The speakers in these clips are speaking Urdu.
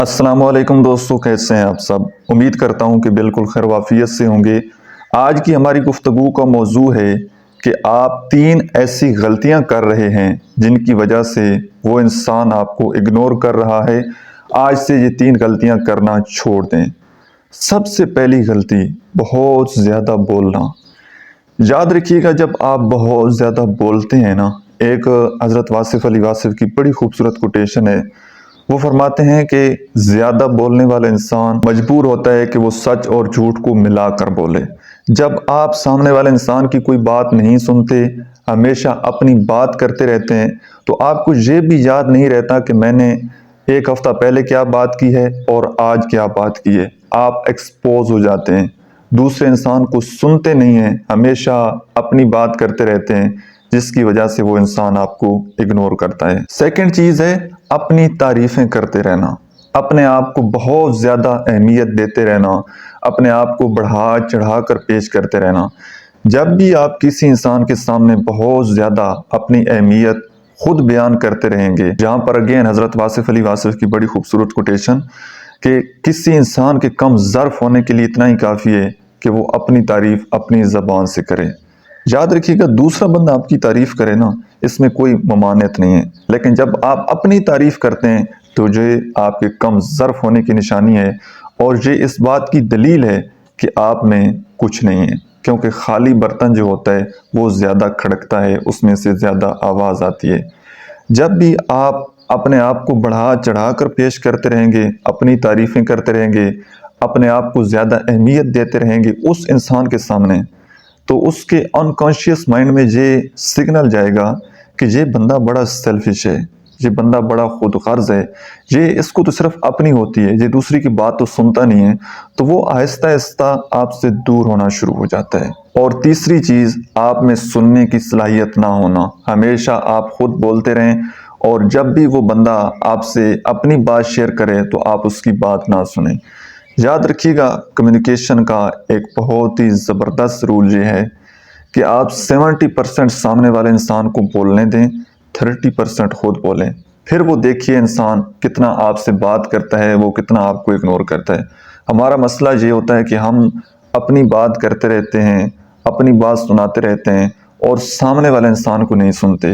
السلام علیکم دوستو، کیسے ہیں آپ سب؟ امید کرتا ہوں کہ بالکل خیر وافیت سے ہوں گے۔ آج کی ہماری گفتگو کا موضوع ہے کہ آپ 3 ایسی غلطیاں کر رہے ہیں جن کی وجہ سے وہ انسان آپ کو اگنور کر رہا ہے۔ آج سے یہ 3 غلطیاں کرنا چھوڑ دیں۔ سب سے پہلی غلطی، بہت زیادہ بولنا۔ یاد رکھیے گا، جب آپ بہت زیادہ بولتے ہیں نا، ایک حضرت واصف علی واصف کی بڑی خوبصورت کوٹیشن ہے۔ وہ فرماتے ہیں کہ زیادہ بولنے والا انسان مجبور ہوتا ہے کہ وہ سچ اور جھوٹ کو ملا کر بولے۔ جب آپ سامنے والے انسان کی کوئی بات نہیں سنتے، ہمیشہ اپنی بات کرتے رہتے ہیں، تو آپ کو یہ بھی یاد نہیں رہتا کہ میں نے ایک ہفتہ پہلے کیا بات کی ہے اور آج کیا بات کی ہے۔ آپ ایکسپوز ہو جاتے ہیں، دوسرے انسان کو سنتے نہیں ہیں، ہمیشہ اپنی بات کرتے رہتے ہیں، جس کی وجہ سے وہ انسان آپ کو اگنور کرتا ہے۔ سیکنڈ چیز ہے اپنی تعریفیں کرتے رہنا، اپنے آپ کو بہت زیادہ اہمیت دیتے رہنا، اپنے آپ کو بڑھا چڑھا کر پیش کرتے رہنا۔ جب بھی آپ کسی انسان کے سامنے بہت زیادہ اپنی اہمیت خود بیان کرتے رہیں گے، جہاں پر اگین حضرت واصف علی واصف کی بڑی خوبصورت کوٹیشن کہ کسی انسان کے کم ظرف ہونے کے لیے اتنا ہی کافی ہے کہ وہ اپنی تعریف اپنی زبان سے کرے۔ یاد رکھیے گا، دوسرا بندہ آپ کی تعریف کرے نا، اس میں کوئی ممانعت نہیں ہے، لیکن جب آپ اپنی تعریف کرتے ہیں تو یہ آپ کے کم ظرف ہونے کی نشانی ہے، اور یہ اس بات کی دلیل ہے کہ آپ میں کچھ نہیں ہے، کیونکہ خالی برتن جو ہوتا ہے وہ زیادہ کھڑکتا ہے، اس میں سے زیادہ آواز آتی ہے۔ جب بھی آپ اپنے آپ کو بڑھا چڑھا کر پیش کرتے رہیں گے، اپنی تعریفیں کرتے رہیں گے، اپنے آپ کو زیادہ اہمیت دیتے رہیں گے اس انسان کے سامنے، تو اس کے انکانشیس مائنڈ میں یہ سگنل جائے گا کہ یہ بندہ بڑا سیلفش ہے، یہ بندہ بڑا خود غرض ہے، یہ اس کو تو صرف اپنی ہوتی ہے، یہ دوسری کی بات تو سنتا نہیں ہے، تو وہ آہستہ آہستہ آپ سے دور ہونا شروع ہو جاتا ہے۔ اور تیسری چیز، آپ میں سننے کی صلاحیت نہ ہونا۔ ہمیشہ آپ خود بولتے رہیں، اور جب بھی وہ بندہ آپ سے اپنی بات شیئر کرے تو آپ اس کی بات نہ سنیں۔ یاد رکھیے گا، کمیونیکیشن کا ایک بہت ہی زبردست رول یہ ہے کہ آپ 70% سامنے والے انسان کو بولنے دیں، 30% خود بولیں، پھر وہ دیکھیے انسان کتنا آپ سے بات کرتا ہے، وہ کتنا آپ کو اگنور کرتا ہے۔ ہمارا مسئلہ یہ ہوتا ہے کہ ہم اپنی بات کرتے رہتے ہیں، اپنی بات سناتے رہتے ہیں، اور سامنے والے انسان کو نہیں سنتے۔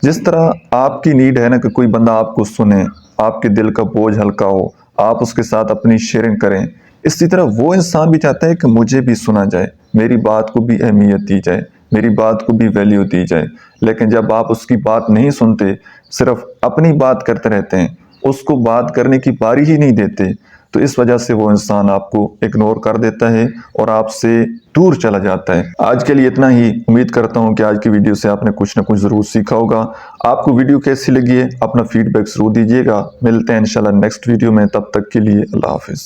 جس طرح آپ کی نیڈ ہے نا کہ کوئی بندہ آپ کو سنے، آپ کے دل کا بوجھ ہلکا ہو، آپ اس کے ساتھ اپنی شیئرنگ کریں، اسی طرح وہ انسان بھی چاہتا ہے کہ مجھے بھی سنا جائے، میری بات کو بھی اہمیت دی جائے، میری بات کو بھی ویلیو دی جائے۔ لیکن جب آپ اس کی بات نہیں سنتے، صرف اپنی بات کرتے رہتے ہیں، اس کو بات کرنے کی باری ہی نہیں دیتے، تو اس وجہ سے وہ انسان آپ کو اگنور کر دیتا ہے اور آپ سے دور چلا جاتا ہے۔ آج کے لیے اتنا ہی۔ امید کرتا ہوں کہ آج کی ویڈیو سے آپ نے کچھ نہ کچھ ضرور سیکھا ہوگا۔ آپ کو ویڈیو کیسی لگی ہے، اپنا فیڈ بیک ضرور دیجیے گا۔ ملتے ہیں انشاءاللہ نیکسٹ ویڈیو میں، تب تک کے لیے اللہ حافظ۔